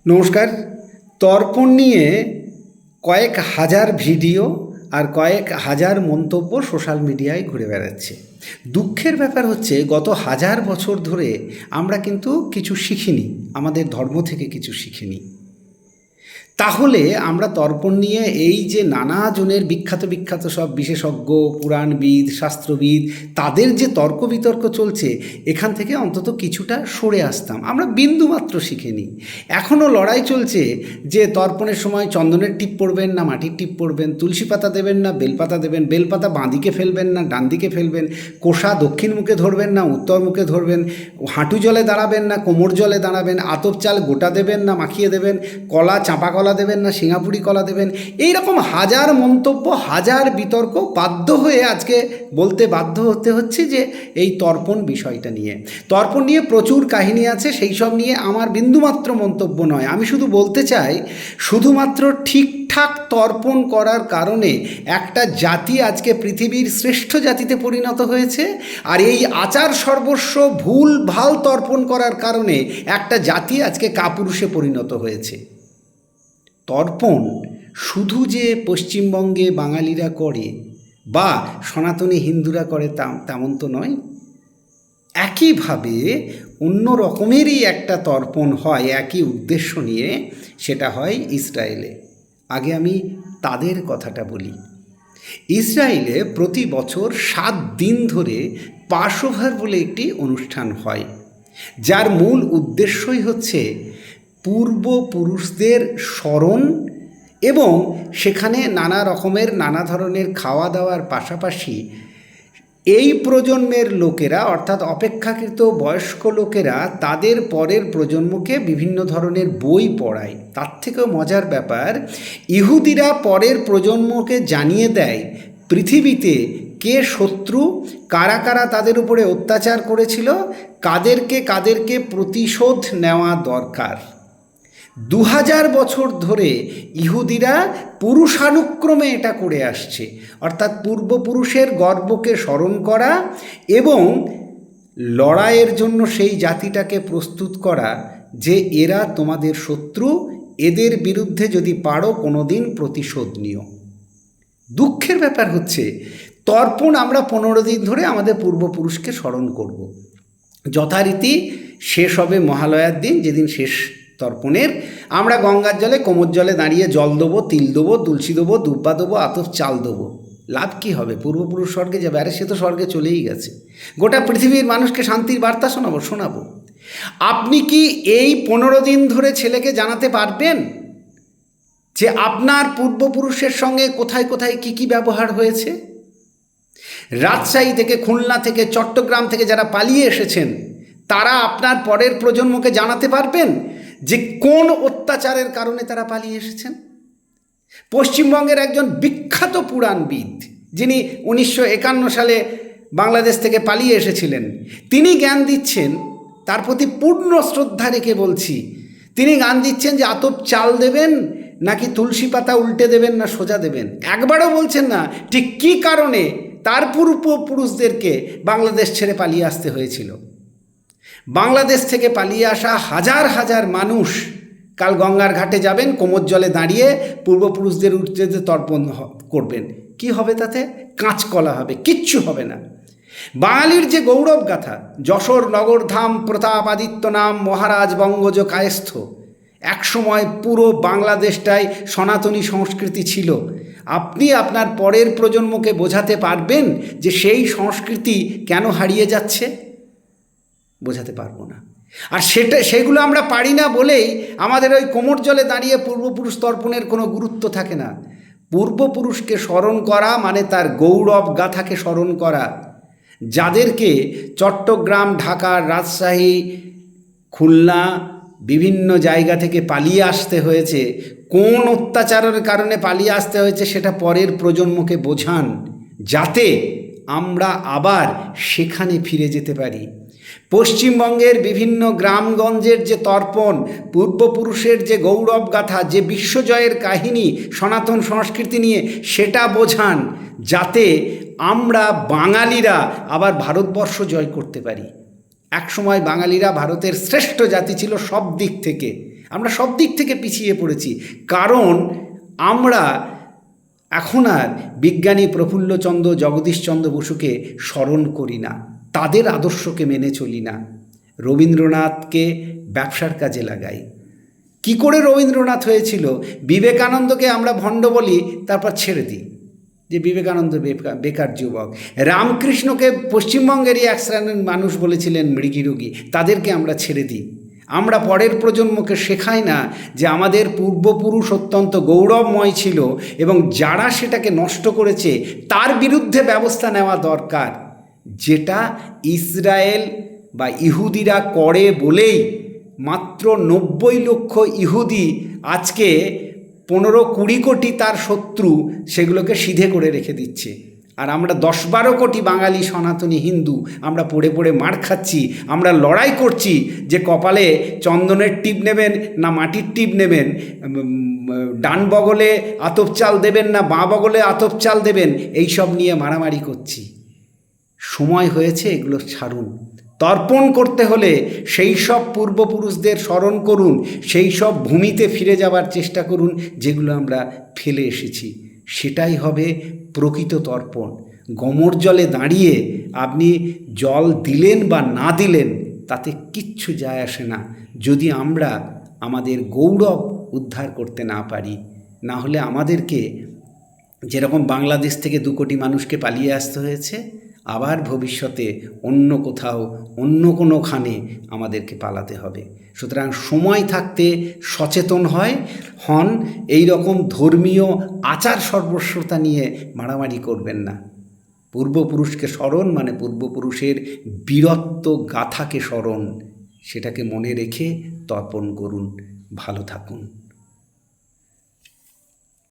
নমস্কার। তর্পণ নিয়ে কয়েক হাজার ভিডিও আর কয়েক হাজার মন্তব্য সোশ্যাল মিডিয়ায় ঘুরে বেড়াচ্ছে। দুঃখের ব্যাপার হচ্ছে গত হাজার বছর ধরে আমরা কিন্তু কিছু শিখিনি, আমাদের ধর্ম থেকে কিছু শিখিনি। তাহলে আমরা তর্পণ নিয়ে এই যে নানা জনের বিখ্যাত সব বিশেষজ্ঞ, পুরাণবিদ, শাস্ত্রবিদ, তাদের যে তর্ক বিতর্ক চলছে, এখান থেকে অন্তত কিছুটা সরে আসতাম। আমরা বিন্দুমাত্র শিখিনি। এখনও লড়াই চলছে যে তর্পণের সময় চন্দনের টিপ পড়বেন না মাটির টিপ পড়বেন, তুলসী পাতা দেবেন না বেলপাতা দেবেন, বেলপাতা বাঁ দিকে ফেলবেন না ডান দিকে ফেলবেন, কোষা দক্ষিণ মুখে ধরবেন না উত্তর মুখে ধরবেন, হাঁটু জলে দাঁড়াবেন না কোমর জলে দাঁড়াবেন, আতপ চাল গোটা দেবেন না মাখিয়ে দেবেন, কলা চাঁপা কলা দেবেন না সিঙ্গাপুরি কলা দেবেন। এই রকম হাজার মন্তব্য, হাজার বিতর্ক, বাধ্য হয়ে আজকে বলতে বাধ্য হতে হচ্ছে যে এই তর্পণ বিষয়টা নিয়ে, তর্পণ নিয়ে প্রচুর কাহিনী আছে। সেই সব নিয়ে আমার বিন্দুমাত্র মন্তব্য নয়। আমি শুধু বলতে চাই, শুধুমাত্র ঠিকঠাক তর্পণ করার কারণে একটা জাতি আজকে পৃথিবীর শ্রেষ্ঠ জাতিতে পরিণত হয়েছে, আর এই আচার সর্বস্ব ভুল ভাল তর্পণ করার কারণে একটা জাতি আজকে কাপুরুষে পরিণত হয়েছে। তর্পণ শুধু যে পশ্চিমবঙ্গে বাঙালিরা করে বা সনাতনী হিন্দুরা করে তেমন তো নয়। একইভাবে অন্য রকমেরই একটা তর্পণ হয় একই উদ্দেশ্য নিয়ে, সেটা হয় ইসরায়েলে। আগে আমি তাদের কথাটা বলি। ইসরায়েলে প্রতি বছর 7 দিন ধরে পাসওভার বলে একটি অনুষ্ঠান হয়, যার মূল উদ্দেশ্যই হচ্ছে পূর্বপুরুষদের স্মরণ, এবং সেখানে নানা ধরনের খাওয়া দাওয়ার পাশাপাশি এই প্রজন্মের লোকেরা, অর্থাৎ অপেক্ষাকৃত বয়স্ক লোকেরা, তাদের পরের প্রজন্মকে বিভিন্ন ধরনের বই পড়ায়। তার থেকেও মজার ব্যাপার, ইহুদিরা পরের প্রজন্মকে জানিয়ে দেয় পৃথিবীতে কে শত্রু, কারা কারা তাদের উপরে অত্যাচার করেছিল, কাদেরকে প্রতিশোধ নেওয়া দরকার। 2000 বছর ধরে ইহুদিরা পুরুষানুক্রমে এটা করে আসছে, অর্থাৎ পূর্বপুরুষের গর্বকে স্মরণ করা এবং লড়াইয়ের জন্য সেই জাতিটাকে প্রস্তুত করা যে এরা তোমাদের শত্রু, এদের বিরুদ্ধে যদি পারো কোনোদিন প্রতিশোধ নিও। দুঃখের ব্যাপার হচ্ছে তর্পণ আমরা 15 দিন ধরে আমাদের পূর্বপুরুষকে স্মরণ করব। যথারীতি শেষ হবে মহালয়ার দিন, যেদিন শেষ তর্পণের, আমরা গঙ্গার জলে কোমর জলে দাঁড়িয়ে জল দেবো, তিল দেবো, তুলসী দেবো, দুব্বা দেবো, আতপ চাল দেবো। লাভ কী হবে? পূর্বপুরুষ স্বর্গে যাবে। আরে সে তো স্বর্গে চলেই গেছে। গোটা পৃথিবীর মানুষকে শান্তির বার্তা শোনাবো। আপনি কি এই 15 দিন ধরে ছেলেকে জানাতে পারবেন যে আপনার পূর্বপুরুষের সঙ্গে কোথায় কী ব্যবহার হয়েছে? রাজশাহী থেকে, খুলনা থেকে, চট্টগ্রাম থেকে যারা পালিয়ে এসেছেন, তারা আপনার পরের প্রজন্মকে জানাতে পারবেন যে কোন অত্যাচারের কারণে তারা পালিয়ে এসেছেন? পশ্চিমবঙ্গের একজন বিখ্যাত পুরাণবিদ, যিনি 1951 সালে বাংলাদেশ থেকে পালিয়ে এসেছিলেন, তিনি জ্ঞান দিচ্ছেন, তার প্রতি পূর্ণ শ্রদ্ধা রেখে বলছি, তিনি জ্ঞান দিচ্ছেন যে আতপ চাল দেবেন নাকি তুলসী পাতা উল্টে দেবেন না সোজা দেবেন। একবারও বলছেন না ঠিক কী কারণে তার পূর্বপুরুষদেরকে বাংলাদেশ ছেড়ে পালিয়ে আসতে হয়েছিল। বাংলাদেশ থেকে পালিয়ে আসা হাজার মানুষ কাল গঙ্গার ঘাটে যাবেন, কোমর জলে দাঁড়িয়ে পূর্বপুরুষদের উদ্দেশ্যে তর্পণ করবেন। কি হবে তাতে? কাঁচকলা হবে, কিচ্ছু হবে না। বাঙালির যে গৌরব গাথা, যশোর নগরধাম প্রতাপাদিত্য নাম মহারাজ বঙ্গজ কায়স্থ, একসময় পুরো বাংলাদেশটাই সনাতনী সংস্কৃতি ছিল। আপনি আপনার পরের প্রজন্মকে বোঝাতে পারবেন যে সেই সংস্কৃতি কেন হারিয়ে যাচ্ছে? বোঝাতে পারবো না। আর সেগুলো আমরা পারি না বলেই আমাদের ওই কোমর জলে দাঁড়িয়ে পূর্বপুরুষ তর্পণের কোনো গুরুত্ব থাকে না। পূর্বপুরুষকে স্মরণ করা মানে তার গৌরব গাথাকে স্মরণ করা। যাদেরকে চট্টগ্রাম, ঢাকা, রাজশাহী, খুলনা বিভিন্ন জায়গা থেকে পালিয়ে আসতে হয়েছে, কোন অত্যাচারের কারণে পালিয়ে আসতে হয়েছে সেটা পরের প্রজন্মকে বোঝান, যাতে আমরা আবার সেখানে ফিরে যেতে পারি। পশ্চিমবঙ্গের বিভিন্ন গ্রামগঞ্জের যে তর্পণ, পূর্বপুরুষের যে গৌরব গাথা, যে বিশ্বজয়ের কাহিনী সনাতন সংস্কৃতি নিয়ে, সেটা বোঝান, যাতে আমরা বাঙালিরা আবার ভারতবর্ষ জয় করতে পারি। একসময় বাঙালিরা ভারতের শ্রেষ্ঠ জাতি ছিল সব দিক থেকে। আমরা সব দিক থেকে পিছিয়ে পড়েছি, কারণ আমরা এখন আর বিজ্ঞানী প্রফুল্লচন্দ্র জগদীশচন্দ্র বসুকে স্মরণ করি না, তাদের আদর্শকে মেনে চলি না, রবীন্দ্রনাথকে ব্যবসার কাজে লাগাই। কি করে রবীন্দ্রনাথ হয়েছিল? বিবেকানন্দকে আমরা ভণ্ড বলি, তারপর ছেড়ে দিই যে বিবেকানন্দ বেকার যুবক। রামকৃষ্ণকে পশ্চিমবঙ্গেরই এক শ্রেণীর মানুষ বলেছিলেন মৃগীরোগী, তাদেরকে আমরা ছেড়ে দিই। আমরা পরের প্রজন্মকে শেখাই না যে আমাদের পূর্বপুরুষ অত্যন্ত গৌরবময় ছিল এবং যারা সেটাকে নষ্ট করেছে তার বিরুদ্ধে ব্যবস্থা নেওয়া দরকার, যেটা ইসরায়েল বা ইহুদিরা করে বলেই মাত্র 90 লক্ষ ইহুদি আজকে 15-20 কোটি তার শত্রু সেগুলোকে সিধে করে রেখে দিচ্ছে। আর আমরা 10-12 কোটি বাঙালি সনাতনী হিন্দু আমরা পড়ে পড়ে মার খাচ্ছি। আমরা লড়াই করছি যে কপালে চন্দনের টিপ নেবেন না মাটির টিপ নেবেন, ডান বগলে আতপ চাল দেবেন না বাঁ বগলে আতপ চাল দেবেন, এইসব নিয়ে মারামারি করছি। সময় হয়েছে এগুলো ছাড়ুন। তর্পণ করতে হলে সেই সব পূর্বপুরুষদের স্মরণ করুন, সেই সব ভূমিতে ফিরে যাওয়ার চেষ্টা করুন যেগুলো আমরা ফেলে এসেছি। সেটাই হবে প্রকৃত তর্পণ। গমর জলে দাঁড়িয়ে আপনি জল দিলেন বা না দিলেন তাতে কিচ্ছু যায় আসে না, যদি আমরা আমাদের গৌরব উদ্ধার করতে না পারি। না হলে আমাদেরকে যেরকম বাংলাদেশ থেকে 2 কোটি মানুষকে পালিয়ে আসতে হয়েছে, আবার ভবিষ্যতে অন্য কোথাও অন্য কোনোখানে আমাদেরকে পালাতে হবে। সুতরাং সময় থাকতে সচেতন হন, এই রকম ধর্মীয় আচার সর্বস্বতা নিয়ে মারামারি করবেন না। পূর্বপুরুষকে স্মরণ মানে পূর্বপুরুষের বীরত্ব গাথাকে স্মরণ, সেটাকে মনে রেখে তর্পণ করুন। ভালো থাকুন।